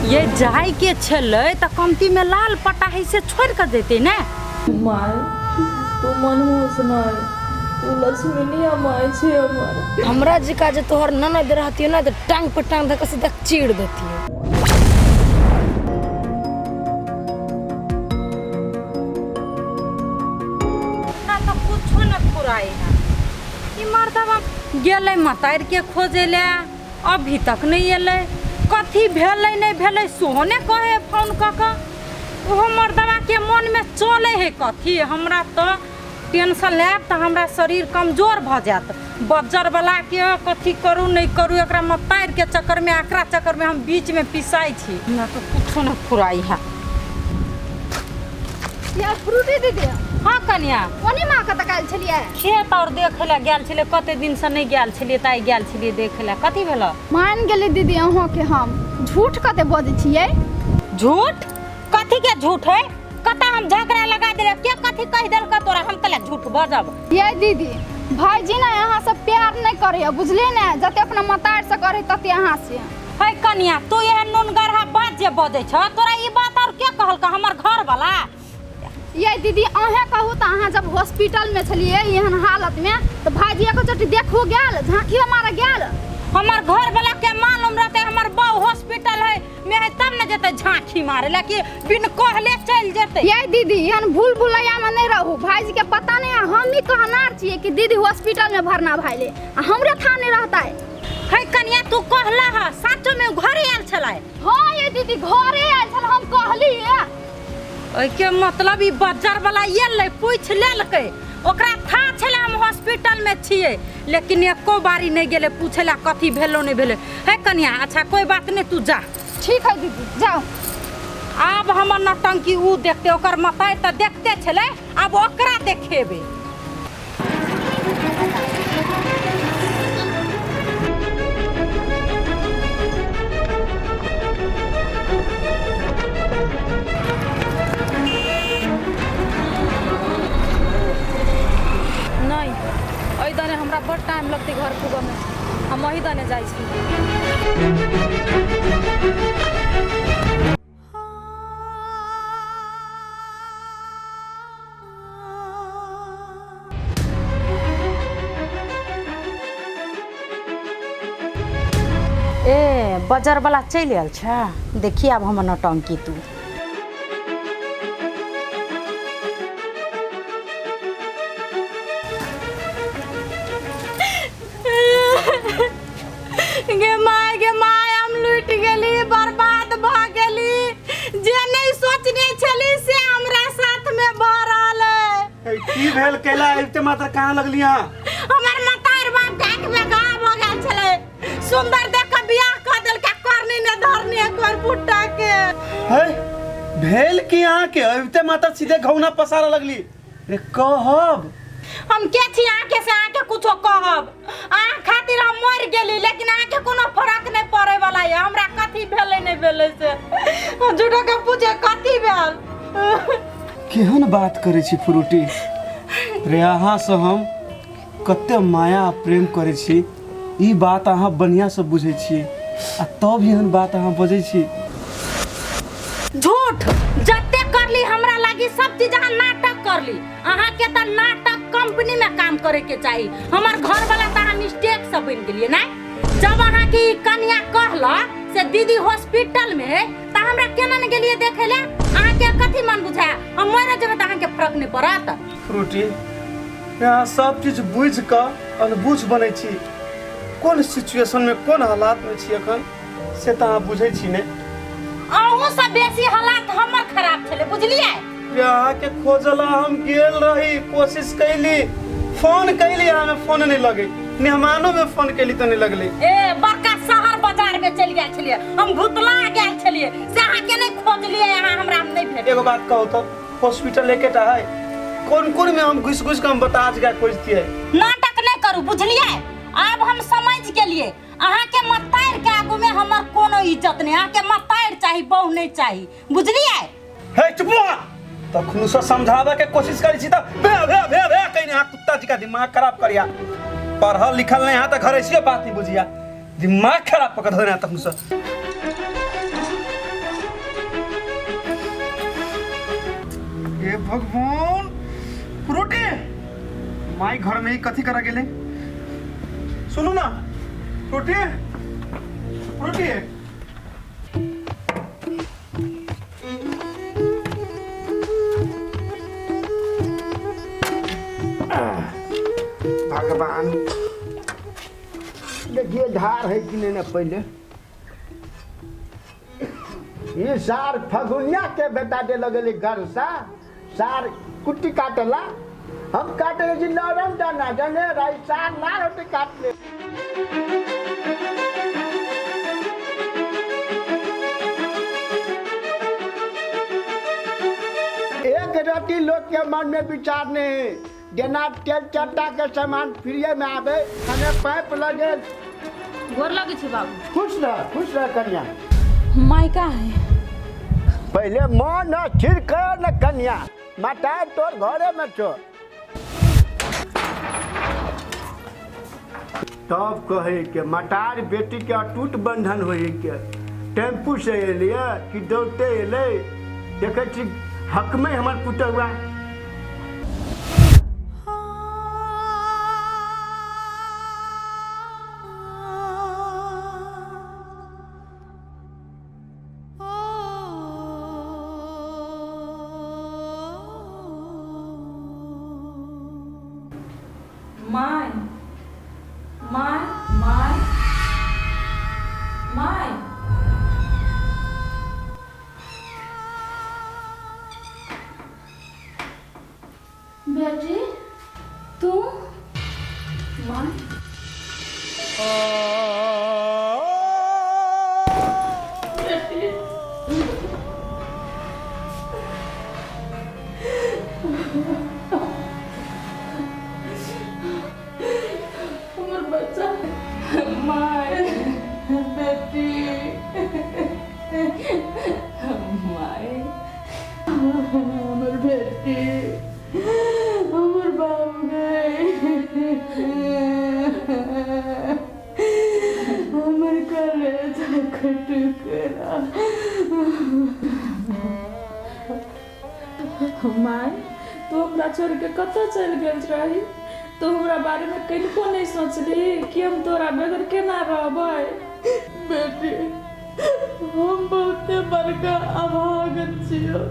ये जाय के छले त कमती में लाल पटाही से छोड़ कर देते ना। माय तू मनमोहस नहीं, तू लक्ष्मीनिया माय छे हमर। हमरा जी का जे तोहर ननद रहती ना तो टांग पर टांग धक सीधा चीड़ देती है। ना तो कुछ न फुराई है। ई मर्दवा गेले मतार के खोजे ले, अभी तक नहीं एले। कथी भेलै नहीं भेलै सोहने कहे फोन क ओहो मर्दवा के मन में चले है कथी। हमरा तो टेंशन लेब तो हमरा शरीर कमजोर भ जात। बज्जर वाला के कथी करू नहीं करू एकरा मतार के चक्कर में एकरा चक्कर में हम बीच में पिसाई छी। ना तो कुछो न फुराई है। यार फ्रूटी दे दे। हाँ कन्या ओनी मां कत काल छलिए खेत और देखे ला गेल छले, कते दिन से नहीं गेल छलिए ताई गेल छलिए देखे ला। कथी भेल? मान गेली दीदी अहाँ के हम झूठ कते बजै छियै। झूठ? कथी के झूठ है? कता हम झगड़ा लगा देले के कथी कह देल का तोरा हम कला झूठ बजब? ये दीदी भाईजी ना यहाँ से प्यार नहीं करे बुझले ना, जते अपना मतार से करे तते यहाँ से। है कन्या तू एहन नुनगरहा बात जे बजै छ, तोरा ई बात और के कहल का हमर घर वाला? ये दीदी अहे कहू तो अहाँ जब हॉस्पिटल में छलिए एहन हालत में तो भाईजी एक चोटी देखो गेल, झांकी मारा गेल। हमर घर वाला के मालूम रहते हमर बहू हॉस्पिटल है में है तब न जते झांकी मारे लेकिन बिन कहले चल जते। ये दीदी एहन भूल भुलैया में नहीं रहू, भाईजी के पता नहीं हम ही कहनार छिए कि दीदी हॉस्पिटल में भरना भाईले हमरे था नहीं रहता है कन्या तू कहला है सच में घरे आयल छलाय? हाँ ये दीदी घरे आयल छल हम कहली है। ओइ के मतलब ई बजार वाला एलै पूछ लेलकै, ओकरा था छले हम हॉस्पिटल में छिए लेकिन एको बारी नहीं गेले पूछला कथी भेलो नहीं भेले। है कन्या अच्छा कोई बात नहीं तू जा। ठीक है दीदी जाओ। अब हमर नौटंकी ऊ देखते ओकर मताई त देखते छले, अब ओकरा देखेबे। दने हमरा बड़ टाइम लगते घर पुगे में, हम वही दने जाई छी। ए बाजार वाला चल आयल छ, देखी अब हमर नौटंकी तू। गे माय हम लूट गेली, बर्बाद भ गेली। जे नहीं सोचने छली से हमरा साथ में भरल है। की भेल केला इते मात्र कहां लगली हां? हमर मतार बाप डाक में गायब हो गेल छले। सुंदर देख के बियाह क देल के करनी ने धरनी एक बार फुटा के। है भेल की यहां के इते मात्र सीधे घौना पसारा लगली। रे कहब हम के छी आके से आके कुछो कहब? आ खातिर हम मर गेली लेकिन आके कोनो फर्क नहीं पड़े वाला है। हमरा कथी भेले नहीं भेले से झूठो के पूछे कथी भेल। केहन बात करे छी फ्रूटी? रे अहाँ से हम कते माया प्रेम करे छी, ई बात अहाँ बढ़िया से बुझे छी आ तब एहन बात अहाँ बजै छी। झूठ जते करली हमरा लागी सब चीज अहाँ नाटक करली। अहाँ के त नाटक कंपनी में काम करे के चाहिए। हमर घर वाला त अहाँ मिस्टेक से बन गेलिए ना। जब अहाँ की कन्या कहला से दीदी हॉस्पिटल में है त हमरा केना न गेलिए देखे ले? अहाँ के कथी मन बुझाया हम मरे जेबे त अहाँ के फर्क नहीं पड़त? फ्रूटी यहाँ सब चीज बुझ क अनबुझ बनै छी। कौन सिचुएशन में कौन हालात में छी अखन से त अहाँ बुझै छी ने। अहू से बेसी हालात हमर खराब छले बुझलिए। यहाँ के खोजला हम गेल रही, कोशिश कैली, फोन कैली, हमें फोन नहीं लगे, मेहमानों में फोन कैली तो नहीं लगले। ए बड़का शहर बाजार में चल गए छलिए, हम भूतला गेल छलिए से अहाँ के नहीं खोजलिए, यहाँ हमरा नहीं भेट। एगो बात कहू तो हॉस्पिटल लेके टा है कौन में हम घुस के हम बता जगह खोजती है। नाटक नहीं करू बुझलिए। अब हम समझ गेलिए अहाँ के मतार के आगू में हमर कोनो इज्जत नहीं। अहाँ के मतार चाहिए बहु नहीं चाहिए बुझलिए। हे चुप रह, तखनु से समझावे के कोशिश करी छी त बे कहीं हां कुत्ता जी का दिमाग खराब करिया। पढ़ल लिखल नहीं हां त घर ऐसी बात नहीं बुझिया, दिमाग खराब पकड़ देना तखनु से। भगवान फ्रूटी माई घर में ही कथी करा गेले सुनू ना फ्रूटी फ्रूटी भगवान देखिए धार है कि नहीं ना पहले ये सार फगुनिया के बेटा दे लगल घर सा सार कुट्टी काटला हम काटे जी नरम दाना जने राई सार ना रोटी काट ले एक रोटी लोग के मन में विचार नहीं देना तेल चट्टा के सामान फ्री में आवे हमें पाइप लगे गोर लगे छी बाबू। खुश रह कन्या मायका है पहले मन स्थिर कर न कन्या माता तोर घरे में छो तब कहे के मटार बेटी के अटूट बंधन होई के टेम्पू से एलिए कि दौड़ते एले देखे छी हक में हमर पुतहुआ माय माय माय माय बेटी तू माँ हमर बच्चा माय बेटी माय हमर बेटी हमर बाबू गए हमर कलेजा टुकड़ा माय तू हमरा छोड़ के कतऽ चलि गेल रही तो हमरा बारे में कनिको नहीं सोचली कि हम तोरा बगैर केना रहबै बेटी हम बहुते बड़का अभागन छियो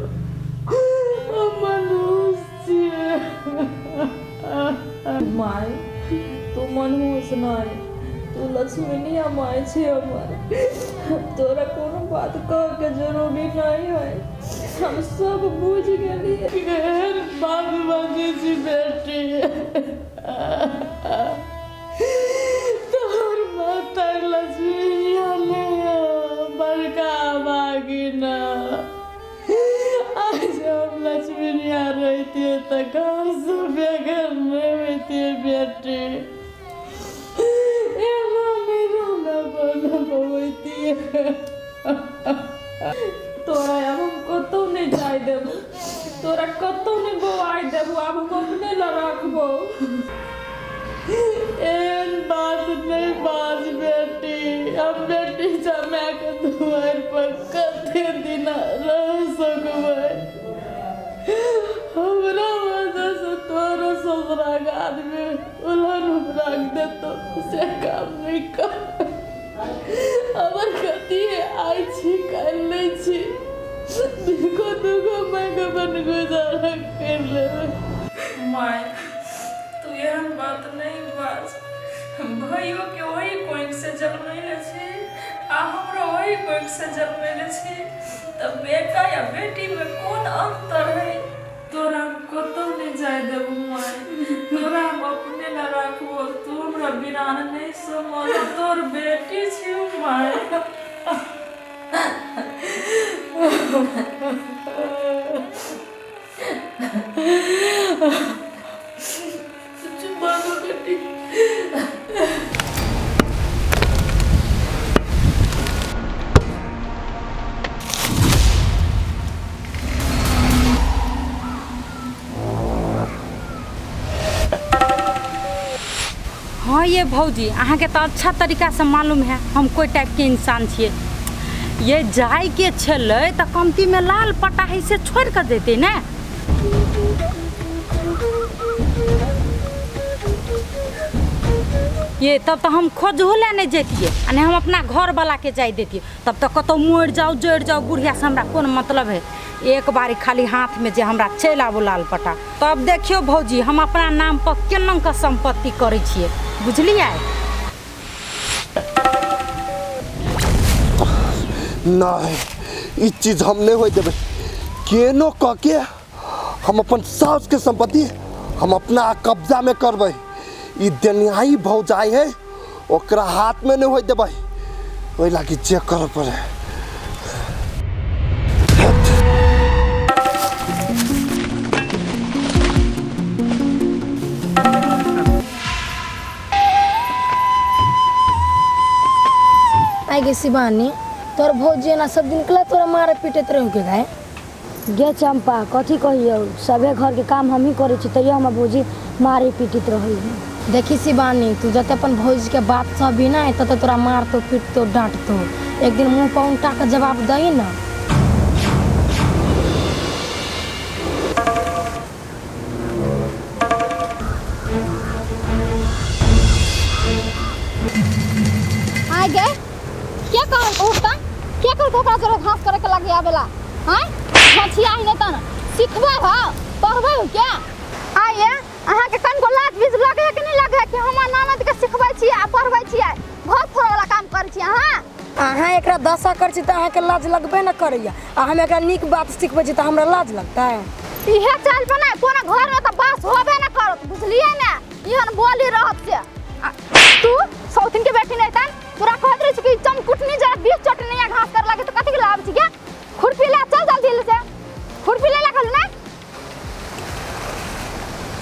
हम मनुष्य छियै माय तू मनहूस नहीं तू लक्ष्मीनिया माय छी हमर तोरा कोनो बात कह के जरूरी नहीं है हम सब बुझ गेली केहन बात बाजै छी बेटी तोर माता लक्ष्मीनिया ले बड़का बागिना आज हम लक्ष्मीनिया रहती तो घर से बेघर नहीं होती बेटी तोरा अब हम कतौ नहीं जाय देबो तोरा कतौ नहीं बोआई देबो अब हम अपने ला रखबो एन बात नहीं बाज बेटी अब बेटी जमा के दुआर पर कते दिन रह सकबै हमरा वजह से तोरा ससुरा के आदमी उलहन रख देतो से काम नहीं कर अबर कति आई छी कर ले छी दुगो मैं के बन गुजारा कर ले माय तू यह बात नहीं बात भाइयों के वही कोई से जन्मैले छी आ हमरा वही कोई से जन्मैले छी तब बेटा या बेटी में कौन अंतर है तोरा कतौ नहीं जाय देबो माय तोरा हम अपने ला राखबो तू हमरा बिना नहीं समझ तोर बेटी छी माय चुप बाबू बेटी हाँ ये भौजी अहाँ के तो अच्छा तरीका से मालूम है हम कोई टाइप के इंसान छिए ये जाय के छलै तो कमती में लाल पटाही से छोड़ कर देते ना ये तब तो हम खोजहू ले नहीं जैतिए आ नहीं हम अपना घर वाला के जाय देतिए। तब तो कतौ मोड़ जाओ जड़ जाओ बुढ़िया से हमरा कौन मतलब है। एक बारी खाली हाथ में जे हमरा चल आबो लाल पटा तब देखियो भौजी हम अपना नाम पर केना का संपत्ति करे छिए बुझलिए। नहीं ई चीज हम नहीं होय देबे। केनो कह के हम अपन सास के संपत्ति हम अपना कब्जा में करबै। ई देनियाई भौजाई है ओकरा हाथ में नहीं होय देबै। ओइ लागी चेक कर पड़े। आगे शिवानी तोर भौजी ना सब दिन कला तोरा मारे पीटत रहो के गाय गे चंपा कथी कहियो सबे घर के काम हम ही करे छी तैयो हम भौजी मारे पीटित रही। देखी शिवानी तू जते अपन भौजी के बात सब भी ना तते तोरा मारतो पीटतो डांटतो एक दिन मुंह पर उल्टा के जवाब दई ना। आगे क्या कहन उठता क्या कर ओकरा जरा घास करे के लागे आवेला हां छछिया ही नहीं तना सिखबा ह पढ़बै क्या आये अहाँ के कन को लात बीज लगे कि नहीं लगे कि हम ननद के सिखबै छी आ पढ़बै छी घर फोड़ वाला काम करै छी अहाँ एकरा दशा कर छी त अहाँ के लाज लगबे न करैया आ हम एकरा नीक बात सिखबै छी त हमरा लाज लगता है। इहे चाल बना कोनो घर में त बास होबे न करत बुझलिए ना इहन बोली रहत से तू सौतिन के बेटी नहीं तन तोरा कहत रही कि चमकुटनी जरा 20 चटनिया घास कर लागे तो कथि के लाभ छी क्या खुरपी ले चल जल्दी से खुरपी ले कहल ना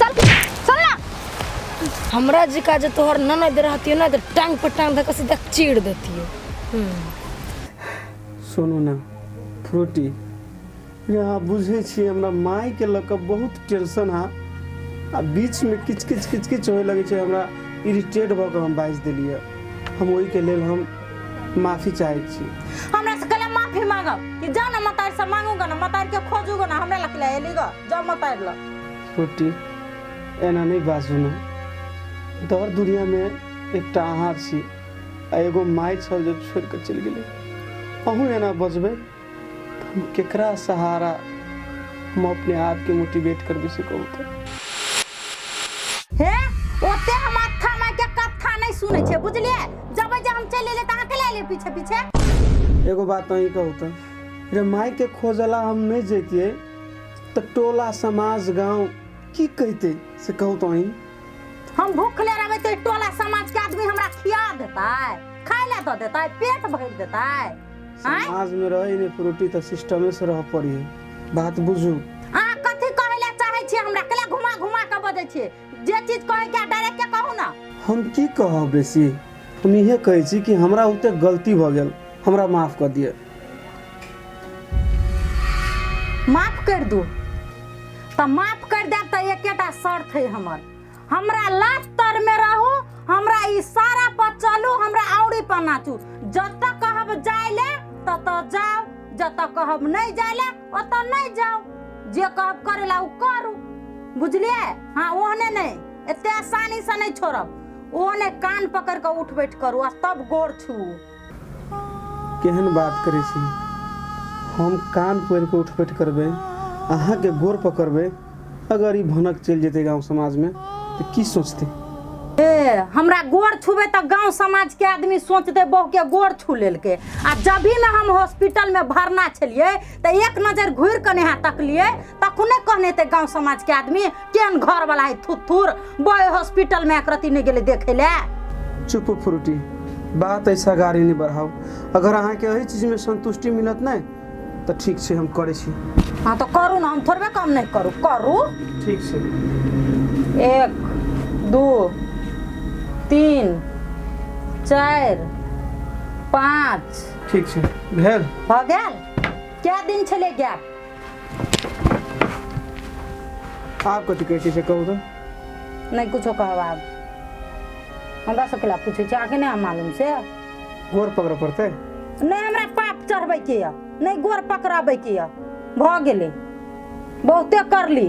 चल चल ना। हमरा जी का जे तोहर ननद रहती ना त टांग पर टांग धक सीधा चीड़ देती। सुनू ना फ्रूटी यहाँ बुझे छी हमरा माई के लक बहुत टेंशन है आ बीच में किच किच किच किच होए लगे छै हमरा इरिटेट भ के हम बाइज देलिए। हम ओही के लेल हम माफी चाहे छी। हमरा से कला माफी मांगब कि जा ना मतार से मांगूगा ना मतार के खोजूगा ना हमरा लक ले एलीगा जा मतार ल। फ्रूटी एना नहीं बाजू ना दर दुनिया में एकटा आहार छी आ एगो माई छल जब छोड़ के चल गेलै अहू एना बजबै हम केकरा सहारा हम अपने आप के मोटिवेट करबे से कहू तो हे ओते हम अथा माई के कथा नहीं सुनै छै बुझलिए जब जे हम चले ले त अहाँ के ले पीछे पीछे। एगो बात नहीं कहू तो रे माई के खोजला हम नहीं जैतिए तो टोला समाज गांव की कहते से कहू तो हम भूखले रहबै तो टोला समाज के आदमी हमरा खिया देताय खाय ले तो देताय पेट भर देताय। समाज में रहे ने फ्रूटी तो सिस्टम से रह पड़ी बात बुझू। आ कथि कहै ले चाहे छी हमरा कला घुमा घुमा के बजै छी जे चीज कहै के डायरेक्ट के कहू ना। हम की कहब बेसी हम इहे कहै छी कि हमरा उते गलती भ गेल हमरा माफ कर दिए। माफ कर दू तो माफ कर दे तो एकेटा शर्त है हमर हमरा लात तर में रहू हमरा इशारा पर चलू हमरा औरी पर नाचू जत कहब जाय ले तत जाओ जत कहब नहीं जाय ले ओत नहीं जाओ जे कहब करेला उ करू बुझलिए। हां ओहने नहीं एते आसानी से नहीं छोड़ब ओहने कान पकड़ के उठ बैठ करू आ तब गोड़ छू। केहन बात करे छी हम कान पकड़ के उठ बैठ करबे अहाँ के गोड़ पकड़बे अगर ई भनक चल जेते गांव समाज में तो की सोचते। ए हमरा गोड़ छुबे तो गांव समाज के आदमी सोचते बहु के गोड़ छू लेल के आ जब भी में हम हॉस्पिटल में भरना छलिए तो एक नजर घूर के नहा तकलिए तखने कहने ते गांव समाज के आदमी केन घर वाला है थुथुर बॉय हॉस्पिटल में एकरती नहीं गेले देखे ले। चुप फ्रूटी बात ऐसा गाड़ी नहीं बढ़ाओ अगर अहाँ के यही चीज में संतुष्टि मिलत नहीं तो ठीक से हम करे छी। हाँ तो करू ना हम थोड़े काम नहीं करू करू ठीक से 1 2 3 4 5 ठीक से भेल हो गेल क्या दिन चले गया आप कथी कहै से कहू तो नहीं कुछो कहब आब हमरा से केला पूछे छी आके नहीं मालूम से गोड़ पकड़ पड़ते नहीं हमरा पाप चढ़बै के या नहीं गोर पकड़ाबै के या भ गेलै बहुते करली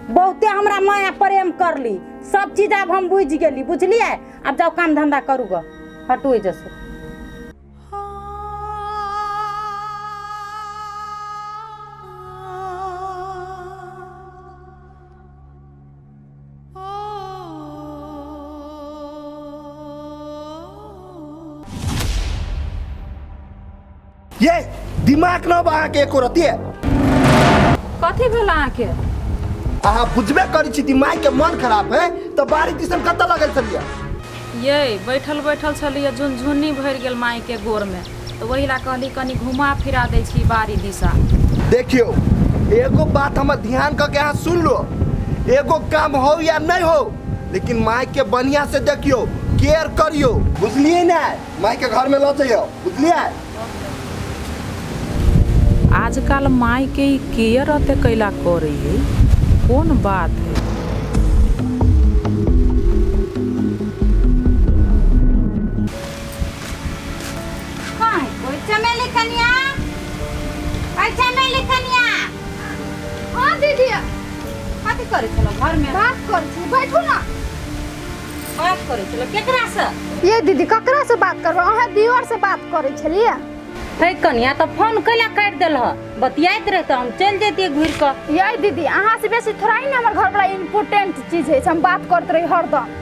बहुते हमरा माया प्रेम करली, सब चीज अब हम बुझ गेली, बुझलिए। अब जाओ काम धंधा करू ग, हटू जैसे। ये दिमाग न बा के एको रती है। कथी भेल अहाँके? अहाँ बुझबे करी छी दिमाग के मन खराब है तो बारी दिसन कत लगल छलिए। ये बैठल बैठल छलिए झुनझुन्नी भर गेल माई के गोर में, तो वही ला कहली कनी घुमा फिरा दै छी बारी दिशा। देखियो एगो बात हमर ध्यान क के अहाँ सुन लो, एगो काम हो या नहीं हो लेकिन माई के बढ़िया से देखियो, केयर करियो, बुझलिए ना। माई के घर में ल जाइयो, बुझलिए। आजकल माई के ही केयर अते कैला करे है, कौन बात है? चमेली कन्या, चमेली कन्या। हाँ दीदी, कथी करे चलो घर में? बात कर छी, बैठू ना। बात करे चलो केकरा से? ये दीदी ककरा से बात करबो? अहाँ दीवार से बात करे छलिए। हे कन्या तो फोन कैला काट देल ह, बतियाइत रहे तो हम चल जेतिए घुर क। ये दीदी अहाँ से बेसी थोड़ा ही ना हमर घर वाला इम्पोर्टेंट चीज है, हम बात करते रही हरदम।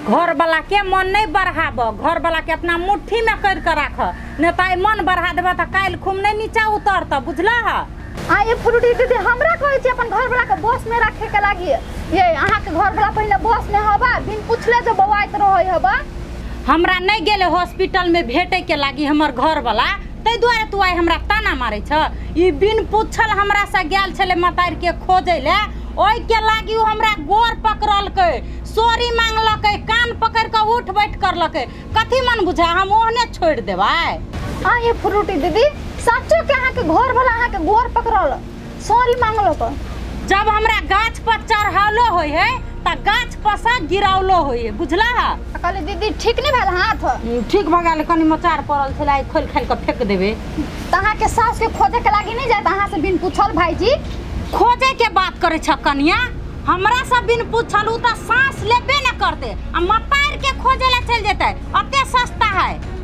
घर वाला के मन नहीं बढ़ाब, घर वाला के अपना मुट्ठी में कर के राख, नहीं तो मन बढ़ा देबा तो काल खूब नहीं नीचा उतरत, बुझला है? ये फ्रूटी दीदी हमरा कहै छी अपन घर वाला के बॉस में रखे के लागी। ये अहाँ के घर वाला पहले बॉस में हबा, बिन पूछले जो बवाइत रहै हबा। हमरा नहीं गेले हॉस्पिटल में भेटे के लागी हमर घर वाला, तै दुआरे तू आई हमरा ताना मारे छ। ई बिन पूछल हमरा से गेल छले मतार के खोजे ले, ओइ के लागी उ हमरा गोर पकड़ल के, सॉरी मांगलक, कान पकड़ के उठ बैठ करलक। कथी मन बुझा हम ओहने छोड़ देबै? ये फ्रूटी दीदी सच्चो के अहाँ के घर वाला अहाँ के गोर पकड़ल, सॉरी मांगलक? जब हमरा गाछ पर चढ़ालो होय है त गाछ पर से गिरावलो होय है, बुझला? कहले दीदी ठीक नहीं भेल हाथ? ठीक भ गेल, कनी मचार पड़ल छलै, खोल खाल के फेंक देबे। त अहाँ के सास के खोजे के लागी नहीं जात अहाँ से बिन पूछल? भाईजी खोजे के बात करे छ कन्या, हमरा से बिन पूछल उ त सांस लेबे न करते, आ मतार के खोजे ला चल जेतै, अते सस्ता है।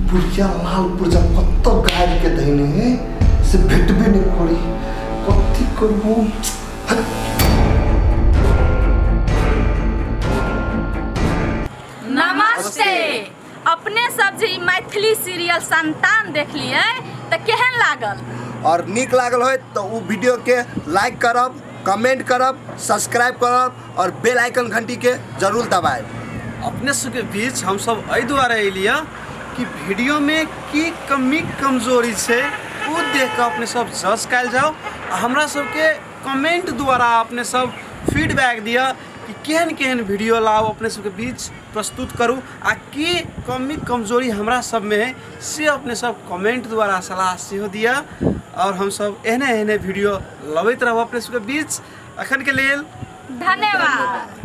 बुढ़िया लाल पुरजा कत गाय के दहीने से भेटबे नहीं करी, कथी करबो? नमस्ते। अपने सब जे मैथिली सीरियल संतान देखलिए तो केहन लागल? और निक लागल हो तो उ वीडियो के लाइक करब, कमेंट करब, सब्सक्राइब करब और बेल आइकन घंटी के जरूर दबाएब। अपने सबके बीच हम सब एहि दुआरे एलिए कि वीडियो में की कमी कमजोरी छै वो देख के अपने सब जज कल जाओ। हमरा सबके कमेंट द्वारा अपने सब फीडबैक दिया कि केहन केहन वीडियो लाओ अपने सबके बीच प्रस्तुत करूँ आ की कमी कमजोरी हमरा सब में है से अपने सब कमेंट द्वारा सलाह सेहो दिया और हम सब एहने एहने वीडियो लबैत रहब अपने सबके बीच। अखन के लेल धन्यवाद।